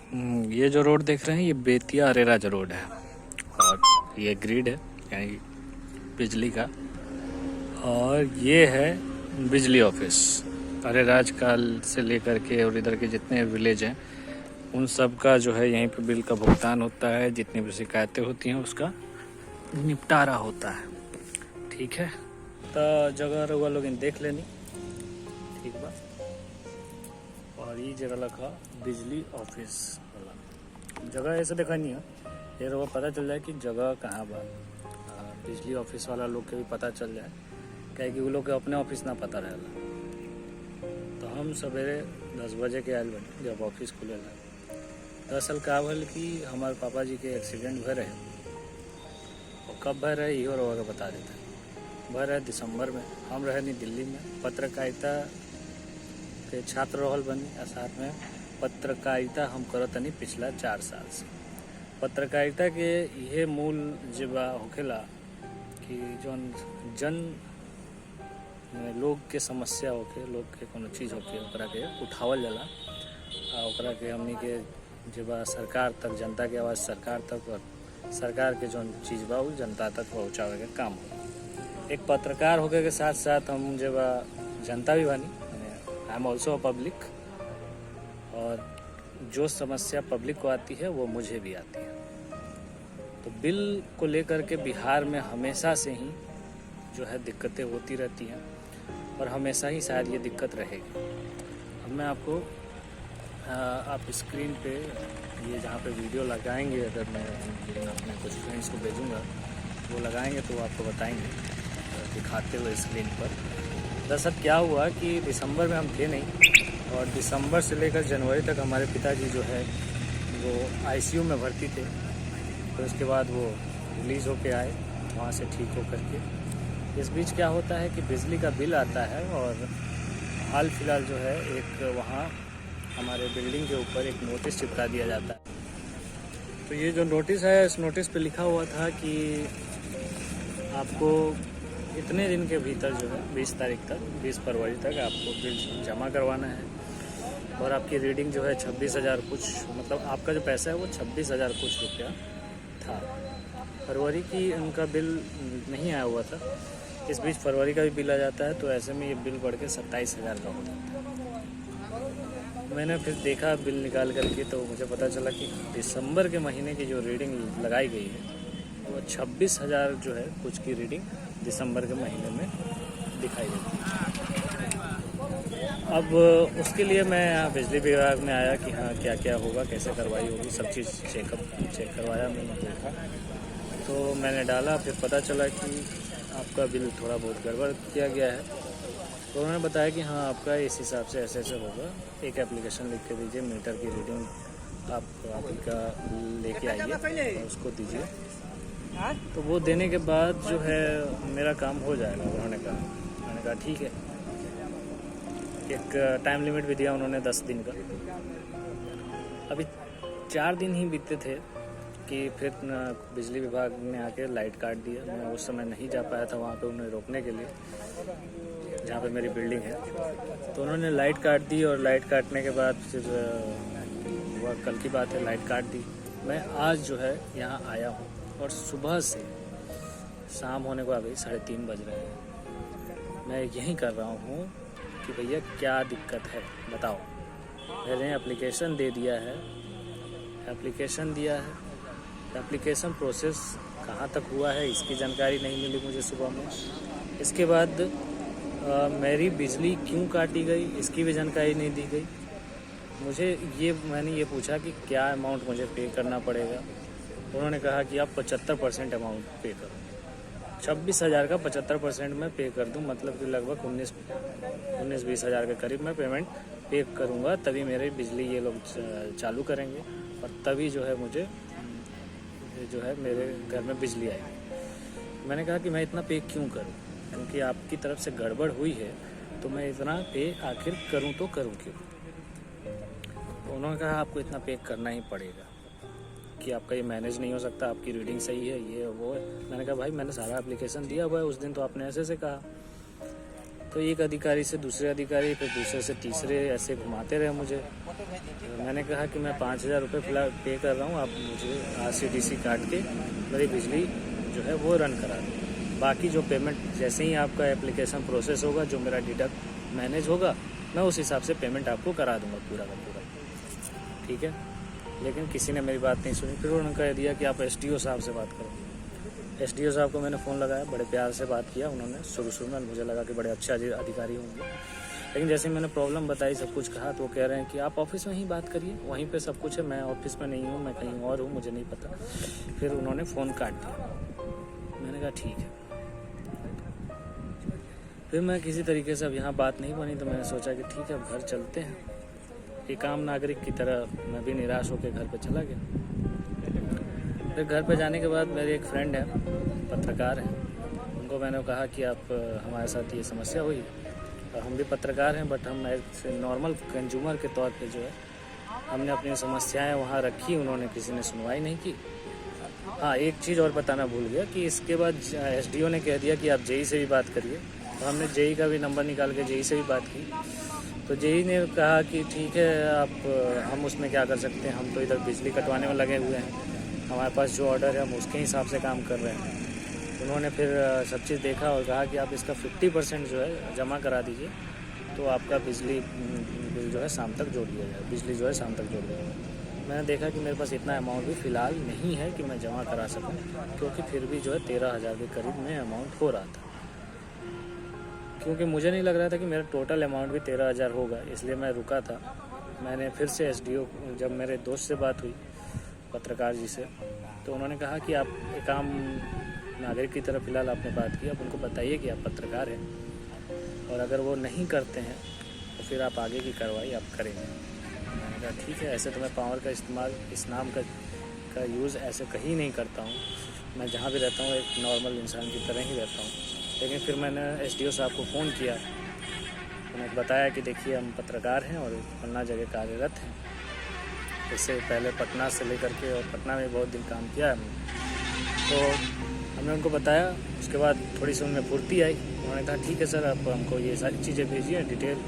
ये जो रोड देख रहे हैं ये बेतिया अरेराज रोड है और ये ग्रिड है यानी बिजली का। और ये है बिजली ऑफिस अरेराज काल से लेकर के और इधर के जितने विलेज हैं उन सब का जो है यहीं पे बिल का भुगतान होता है। जितनी भी शिकायतें होती हैं उसका निपटारा होता है। ठीक है, तो जगह रउआ लोग देख लेनी ठीक बा। और ये जगह लगा बिजली ऑफिस वाला जगह ऐसे देखा नहीं है, ये रउआ पता चल जाए कि जगह कहाँ बा। बिजली ऑफिस वाला लोग के भी पता चल जाए क्या कि वो लोग के अपने ऑफिस ना पता रहेला। तो हम सवेरे 10 बजे के आयल बने जब ऑफिस खुलेला। दरअसल का भल कि हमारे पापा जी के एक्सीडेंट भय रहे और कब भय रहे इहो रउआ के बता देता है। भय रहे दिसंबर में, हम रहे नहीं दिल्ली में पत्रकारिता के छात्र रहल बनी और साथ में पत्रकारिता हम करत तनी पिछला 4 साल से। पत्रकारिता के यह मूल जबा होखेला कि जौन जन लोग के समस्या होके, लोग के कोनो चीज़ होके ओकरा के उठावल जाला और ओकरा के हमनी के जबा सरकार तक, जनता के आवाज़ सरकार तक और सरकार के जौन चीज़ बा वो जनता तक पहुँचावे के काम हो। एक पत्रकार होके के साथ साथ हम जबा जनता भी बानी, I am also a public. और जो समस्या पब्लिक को आती है वो मुझे भी आती है। तो बिल को लेकर के बिहार में हमेशा से ही जो है दिक्कतें होती रहती हैं और हमेशा ही शायद ये दिक्कत रहेगी। अब मैं आपको आप स्क्रीन पे ये जहाँ पे वीडियो लगाएंगे, अगर मैं अपने कुछ फ्रेंड्स को भेजूँगा वो लगाएंगे तो आपको बताएंगे दिखाते हुए स्क्रीन पर। दरअसल क्या हुआ कि दिसंबर में हम थे नहीं और दिसंबर से लेकर जनवरी तक हमारे पिताजी जो है वो आईसीयू में भर्ती थे। तो उसके बाद वो रिलीज़ होके आए वहाँ से ठीक होकर के। इस बीच क्या होता है कि बिजली का बिल आता है और हाल फिलहाल जो है एक वहाँ हमारे बिल्डिंग के ऊपर एक नोटिस चिपका दिया जाता है। तो ये जो नोटिस है इस नोटिस पे लिखा हुआ था कि आपको इतने दिन के भीतर जो है 20 तारीख तक, 20 फरवरी तक आपको बिल जमा करवाना है। और आपकी रीडिंग जो है 26,000 कुछ, मतलब आपका जो पैसा है वो 26,000 कुछ रुपया था। फरवरी की उनका बिल नहीं आया हुआ था। इस बीच फरवरी का भी बिल आ जाता है तो ऐसे में ये बिल बढ़ के 27,000 का हो जाता है। मैंने फिर देखा बिल निकाल करके तो मुझे पता चला कि दिसंबर के महीने की जो रीडिंग लगाई गई है वो 26,000 जो है कुछ की रीडिंग दिसंबर के महीने में दिखाई देती है। अब उसके लिए मैं यहाँ बिजली विभाग में आया कि हाँ क्या क्या होगा, कैसे कार्रवाई होगी, सब चीज़ चेक करवाया, मैंने देखा तो मैंने डाला। फिर पता चला कि आपका बिल थोड़ा बहुत गड़बड़ किया गया है। तो उन्होंने बताया कि हाँ आपका इस हिसाब से ऐसे ऐसे होगा, एक एप्लीकेशन लिख के दीजिए, मीटर की रीडिंग आप ही का लेके आइए और उसको दीजिए। तो वो देने के बाद जो है मेरा काम हो जाएगा उन्होंने कहा। मैंने कहा ठीक है। एक टाइम लिमिट भी दिया उन्होंने 10 दिन का। अभी 4 दिन ही बीते थे कि फिर बिजली विभाग ने आके लाइट काट दिया। मैं उस समय नहीं जा पाया था वहाँ पे उन्हें रोकने के लिए जहाँ पे मेरी बिल्डिंग है। तो उन्होंने लाइट काट दी और लाइट काटने के बाद फिर वह कल की बात है, लाइट काट दी। मैं आज जो है यहाँ आया हूँ और सुबह से शाम होने को आ गई, 3:30 बज रहे हैं। मैं यही कर रहा हूँ कि भैया क्या दिक्कत है बताओ। मैंने एप्लीकेशन दे दिया है, एप्लीकेशन दिया है, एप्लीकेशन प्रोसेस कहाँ तक हुआ है इसकी जानकारी नहीं मिली मुझे सुबह में। इसके बाद मेरी बिजली क्यों काटी गई इसकी भी जानकारी नहीं दी गई मुझे। मैंने ये पूछा कि क्या अमाउंट मुझे पे करना पड़ेगा। उन्होंने कहा कि आप 75% अमाउंट पे करो। 26,000 का 75% मैं पे कर दूं, मतलब कि लगभग 19-20 हज़ार के करीब मैं पेमेंट पे करूंगा, तभी मेरी बिजली ये लोग चालू करेंगे और तभी जो है मुझे जो है मेरे घर में बिजली आएगी। मैंने कहा कि मैं इतना पे क्यों करूं, क्योंकि आपकी तरफ से गड़बड़ हुई है तो मैं इतना पे आखिर करूं तो करूं क्यों। तो उन्होंने कहा आपको इतना पे करना ही पड़ेगा कि आपका ये मैनेज नहीं हो सकता, आपकी रीडिंग सही है, ये वो है। मैंने कहा भाई मैंने सारा एप्लीकेशन दिया हुआ है, उस दिन तो आपने ऐसे से कहा। तो एक अधिकारी से दूसरे अधिकारी, फिर दूसरे से तीसरे, ऐसे घुमाते रहे मुझे। तो मैंने कहा कि मैं 5,000 रुपये फिलहाल पे कर रहा हूँ, आप मुझे RCDC काट के मेरी बिजली जो है वो रन करा दें। बाकी जो पेमेंट जैसे ही आपका एप्लीकेशन प्रोसेस होगा, जो मेरा डिडक्ट मैनेज होगा, मैं उस हिसाब से पेमेंट आपको करा दूँगा पूरा का पूरा, ठीक है। लेकिन किसी ने मेरी बात नहीं सुनी। फिर उन्होंने कह दिया कि आप SDO साहब से बात करो। SDO साहब को मैंने फ़ोन लगाया, बड़े प्यार से बात किया उन्होंने। शुरू में मुझे लगा कि बड़े अच्छे अधिकारी होंगे, लेकिन जैसे मैंने प्रॉब्लम बताई, सब कुछ कहा, तो वो कह रहे हैं कि आप ऑफिस में ही बात करिए, वहीं पे सब कुछ है। मैं ऑफिस में नहीं हूँ, मैं कहीं और हूँ, मुझे नहीं पता। फिर उन्होंने फ़ोन काट दिया। मैंने कहा ठीक है। फिर मैं किसी तरीके से अब यहाँ बात नहीं बनी, तो मैंने सोचा कि ठीक है अब घर चलते हैं। एक आम नागरिक की तरह मैं भी निराश होकर घर पे चला गया। फिर घर पे जाने के बाद मेरे एक फ्रेंड है, पत्रकार हैं, उनको मैंने कहा कि आप हमारे साथ ये समस्या हुई, और हम भी पत्रकार हैं, बट हम ऐसे नॉर्मल कंज्यूमर के तौर पे जो है हमने अपनी समस्याएं वहाँ रखी, उन्होंने किसी ने सुनवाई नहीं की। हाँ, एक चीज़ और बताना भूल गया कि इसके बाद SDO ने कह दिया कि आप JE से भी बात करिए। तो हमने JE का भी नंबर निकाल के JE से भी बात की। तो JE ने कहा कि ठीक है, आप हम उसमें क्या कर सकते हैं, हम तो इधर बिजली कटवाने में लगे हुए हैं, हमारे पास जो ऑर्डर है हम उसके हिसाब से काम कर रहे हैं। उन्होंने फिर सब चीज़ देखा और कहा कि आप इसका 50% जो है जमा करा दीजिए, तो आपका बिजली बिल जो है शाम तक जोड़ दिया जाए, बिजली जो है शाम तक जोड़ दिया जाए। मैंने देखा कि मेरे पास इतना अमाउंट भी फ़िलहाल नहीं है कि मैं जमा करा सकूं, क्योंकि फिर भी जो है 13,000 के करीब में अमाउंट हो रहा था। क्योंकि मुझे नहीं लग रहा था कि मेरा टोटल अमाउंट भी 13,000 होगा, इसलिए मैं रुका था। मैंने फिर से SDO, जब मेरे दोस्त से बात हुई, पत्रकार जी से, तो उन्होंने कहा कि आप एक आम नागरिक की तरफ फ़िलहाल आपने बात की, आप उनको बताइए कि आप पत्रकार हैं, और अगर वो नहीं करते हैं तो फिर आप आगे की कार्रवाई आप करेंगे। मैंने कहा ठीक है, ऐसे तो मैं पावर का इस्तेमाल, इस नाम का यूज़ ऐसे कहीं नहीं करता हूँ। मैं जहाँ भी रहता हूँ एक नॉर्मल इंसान की तरह ही रहता हूँ। लेकिन फिर मैंने SDO साहब को फ़ोन किया, उन्होंने बताया कि देखिए हम पत्रकार हैं और फलना जगह कार्यरत हैं। इससे पहले पटना से लेकर के, और पटना में बहुत दिन काम किया है। तो हमने उनको बताया, उसके बाद थोड़ी सी उनमें फुर्ती आई। उन्होंने कहा ठीक है सर, आप हमको ये सारी चीज़ें भेजिए, डिटेल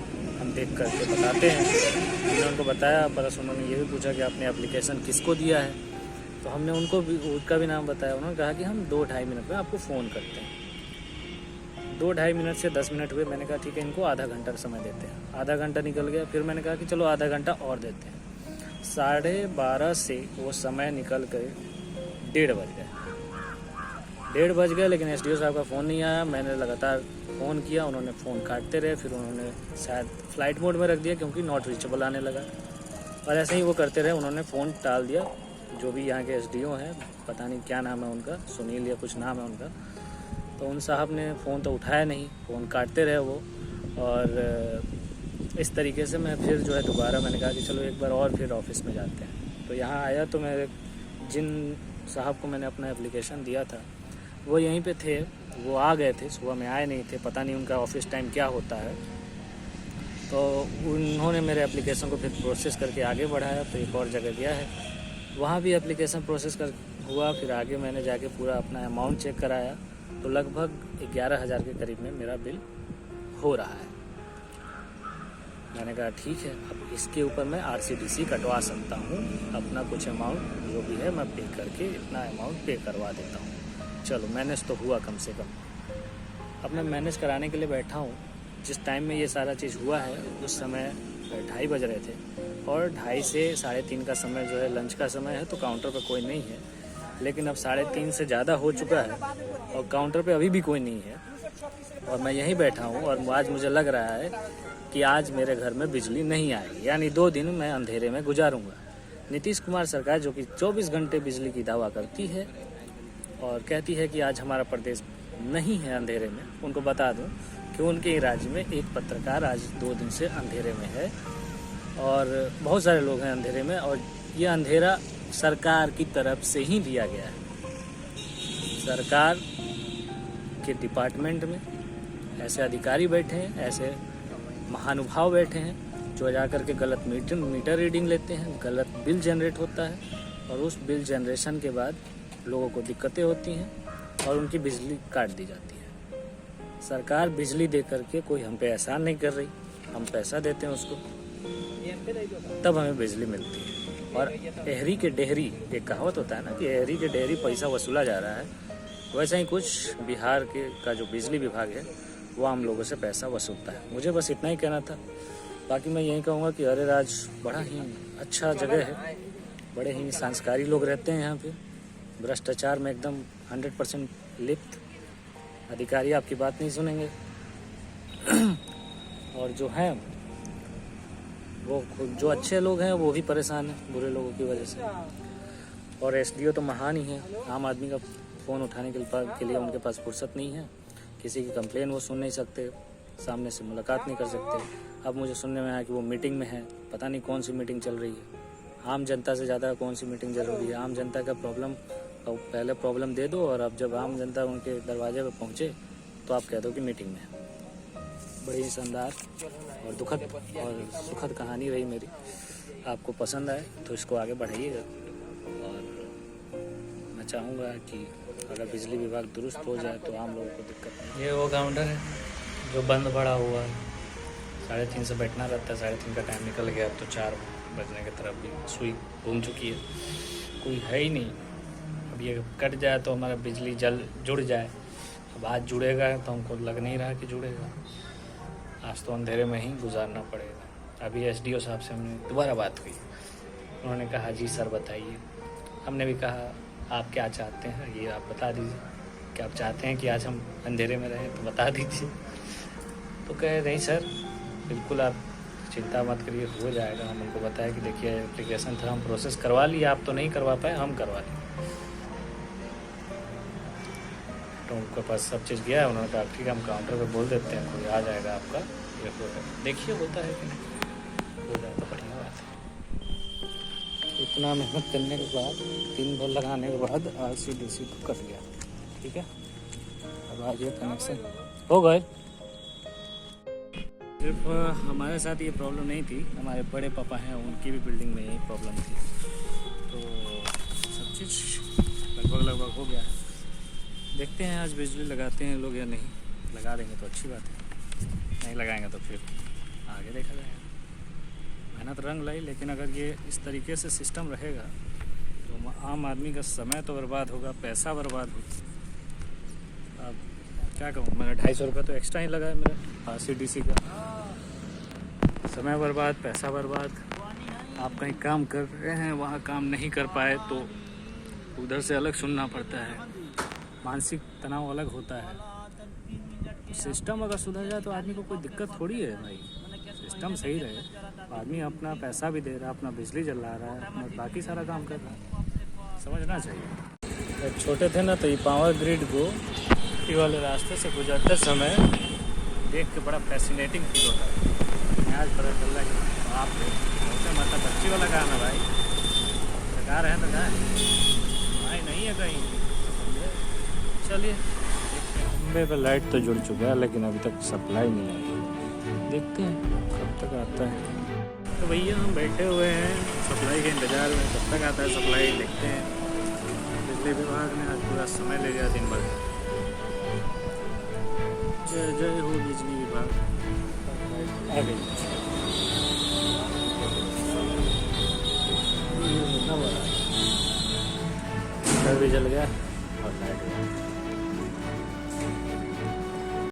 हम देख करके बताते हैं। हमने उनको बताया, प्लस उन्होंने ये भी पूछा कि आपने एप्लीकेशन किसको दिया है, तो हमने उनको भी उसका भी नाम बताया। उन्होंने कहा कि हम 2-2.5 मिनट में आपको फ़ोन करते हैं। 2-2.5 मिनट से 10 मिनट हुए। मैंने कहा ठीक है, इनको आधा घंटा का समय देते हैं। आधा घंटा निकल गया, फिर मैंने कहा कि चलो आधा घंटा और देते हैं। 12:30 से वो समय निकल गए 1:30 बज गए। 1:30 बज गए, लेकिन SDO साहब का फ़ोन नहीं आया। मैंने लगातार फ़ोन किया, उन्होंने फ़ोन काटते रहे। फिर उन्होंने शायद फ़्लाइट मोड में रख दिया, क्योंकि नॉट रीचेबल आने लगा, और ऐसे ही वो करते रहे। उन्होंने फ़ोन टाल दिया। जो भी यहाँ के SDO हैं, पता नहीं क्या नाम है उनका, सुनील या कुछ नाम है उनका, तो उन साहब ने फ़ोन तो उठाया नहीं, फ़ोन काटते रहे वो। और इस तरीके से मैं फिर जो है दोबारा मैंने कहा कि चलो एक बार और फिर ऑफिस में जाते हैं। तो यहाँ आया, तो मैं जिन साहब को मैंने अपना एप्लीकेशन दिया था वो यहीं पे थे। वो आ गए थे, सुबह में आए नहीं थे, पता नहीं उनका ऑफिस टाइम क्या होता है। तो उन्होंने मेरे एप्लीकेशन को फिर प्रोसेस करके आगे बढ़ाया। तो एक और जगह गया है, वहाँ भी एप्लीकेशन प्रोसेस कर हुआ। फिर आगे मैंने जाके पूरा अपना अमाउंट चेक कराया, तो लगभग 11,000 के करीब में मेरा बिल हो रहा है। मैंने कहा ठीक है, अब इसके ऊपर मैं RCDC कटवा सकता हूँ, अपना कुछ अमाउंट जो भी है मैं पे करके इतना अमाउंट पे करवा देता हूँ। चलो मैनेज तो हुआ कम से कम। अब मैं मैनेज कराने के लिए बैठा हूँ। जिस टाइम में ये सारा चीज़ हुआ है उस समय 2:30 बज रहे थे, और 2:30 से 3:30 का समय जो है लंच का समय है, तो काउंटर पर कोई नहीं है। लेकिन अब 3:30 से ज़्यादा हो चुका है और काउंटर पे अभी भी कोई नहीं है, और मैं यहीं बैठा हूँ। और आज मुझे लग रहा है कि आज मेरे घर में बिजली नहीं आएगी, यानी 2 दिन मैं अंधेरे में गुजारूंगा। नीतीश कुमार सरकार जो कि 24 घंटे बिजली की दावा करती है और कहती है कि आज हमारा प्रदेश नहीं है अंधेरे में, उनको बता दूं कि उनके राज्य में एक पत्रकार आज 2 दिन से अंधेरे में है, और बहुत सारे लोग हैं अंधेरे में। और ये अंधेरा सरकार की तरफ से ही दिया गया है। सरकार के डिपार्टमेंट में ऐसे अधिकारी बैठे हैं, ऐसे महानुभाव बैठे हैं जो जा कर के गलत मीटर रीडिंग लेते हैं, गलत बिल जनरेट होता है, और उस बिल जनरेशन के बाद लोगों को दिक्कतें होती हैं और उनकी बिजली काट दी जाती है। सरकार बिजली दे करके कोई हम पे एहसान नहीं कर रही। हम पैसा देते हैं उसको, तब हमें बिजली मिलती है। और एहरी के डेहरी, एक कहावत होता है ना कि एहरी के डेहरी पैसा वसूला जा रहा है, वैसा ही कुछ बिहार का जो बिजली विभाग है वो हम लोगों से पैसा वसूलता है। मुझे बस इतना ही कहना था। बाकी मैं यही कहूँगा कि अरेराज बड़ा ही अच्छा जगह है, बड़े ही संस्कारी लोग रहते हैं यहाँ पे, भ्रष्टाचार में एकदम 100% लिप्त। अधिकारी आपकी बात नहीं सुनेंगे और जो हैं वो जो अच्छे लोग हैं वो भी परेशान हैं बुरे लोगों की वजह से। और एसडीओ तो महान ही है, आम आदमी का फ़ोन उठाने के लिए उनके पास फुर्सत नहीं है, किसी की कंप्लेन वो सुन नहीं सकते, सामने से मुलाकात नहीं कर सकते। अब मुझे सुनने में आया कि वो मीटिंग में है, पता नहीं कौन सी मीटिंग चल रही है। आम जनता से ज़्यादा कौन सी मीटिंग जरूरी है? आम जनता का प्रॉब्लम पहले प्रॉब्लम दे दो, और अब जब आम जनता उनके दरवाजे पर पहुँचे तो आप कह दो कि मीटिंग में है। बड़ी ही शानदार और दुखद और सुखद कहानी रही मेरी। आपको पसंद आए तो इसको आगे बढ़ाइएगा, और मैं चाहूँगा कि अगर बिजली विभाग दुरुस्त हो जाए तो आम लोगों को दिक्कत नहीं। ये वो काउंटर है जो बंद पड़ा हुआ है, 3:30 से बैठना रहता है, 3:30 का टाइम निकल गया, अब तो 4 बजने की तरफ भी सुई घूम चुकी है, कोई है ही नहीं। अब ये कट जाए तो हमारा बिजली जल जुड़ जाए। अब आज जुड़ेगा तो हमको लग नहीं रहा कि जुड़ेगा, आज तो अंधेरे में ही गुजारना पड़ेगा। अभी एसडीओ साहब से हमने दोबारा बात की, उन्होंने कहा जी सर बताइए। हमने भी कहा आप क्या चाहते हैं ये आप बता दीजिए, क्या आप चाहते हैं कि आज हम अंधेरे में रहें तो बता दीजिए। तो कहे नहीं सर बिल्कुल आप चिंता मत करिए, हो जाएगा। हम उनको बताया कि देखिए एप्लीकेशन था, हम प्रोसेस करवा लिए, आप तो नहीं करवा पाए, हम करवा लिए। तो उनके पास सब चीज़ गया, उन्होंने कहा ठीक है हम काउंटर पे बोल देते हैं, कोई आ जाएगा आपका ये होगा, देखिए होता है कि नहीं, हो जाए तो बढ़िया बात है। इतना मेहनत करने के बाद 3 बॉल लगाने के बाद RCDC को कट गया, ठीक है। अब आज ये कनेक्शन हो गए। सिर्फ हमारे साथ ये प्रॉब्लम नहीं थी, हमारे बड़े पापा हैं उनकी भी बिल्डिंग में यही प्रॉब्लम थी, तो सब चीज़ लगभग हो गया है। देखते हैं आज बिजली लगाते हैं लोग या नहीं, लगा देंगे तो अच्छी बात है, नहीं लगाएंगे तो फिर आगे देखा जाएगा। मेहनत रंग लाई, लेकिन अगर ये इस तरीके से सिस्टम रहेगा तो आम आदमी का समय तो बर्बाद होगा, पैसा बर्बाद होगा। अब क्या कहूँ, मैंने 250 रुपये तो एक्स्ट्रा ही लगाया मेरा RCDC का। समय बर्बाद, पैसा बर्बाद। आप कहीं काम कर रहे हैं, वहाँ काम नहीं कर पाए तो उधर से अलग सुनना पड़ता है, मानसिक तनाव अलग होता है। सिस्टम अगर सुधर जाए तो आदमी को कोई दिक्कत थोड़ी है भाई, सिस्टम सही रहे, आदमी अपना पैसा भी दे रहा है, अपना बिजली जला रहा है, अपना बाकी सारा काम कर रहा है, समझना चाहिए। जब छोटे थे ना तो ये पावर ग्रिड को ये वाले रास्ते से गुजरते समय देख के बड़ा फैसिनेटिंग फील होता है। आज पता चल रहा है कि आप मतलब बच्ची वाला काम है भाई, सरकार है तो कहाँ भाई नहीं है कहीं। चलिए खंबे पे लाइट तो जुड़ चुका है, लेकिन अभी तक सप्लाई नहीं आई, देखते हैं कब तक आता है। तो भैया हम बैठे हुए हैं सप्लाई के इंतज़ार में, कब तक आता है सप्लाई देखते हैं। बिजली विभाग ने आज पूरा समय ले लिया दिन भर। जय जय हो बिजली विभाग। आ गई घर भी जल गया।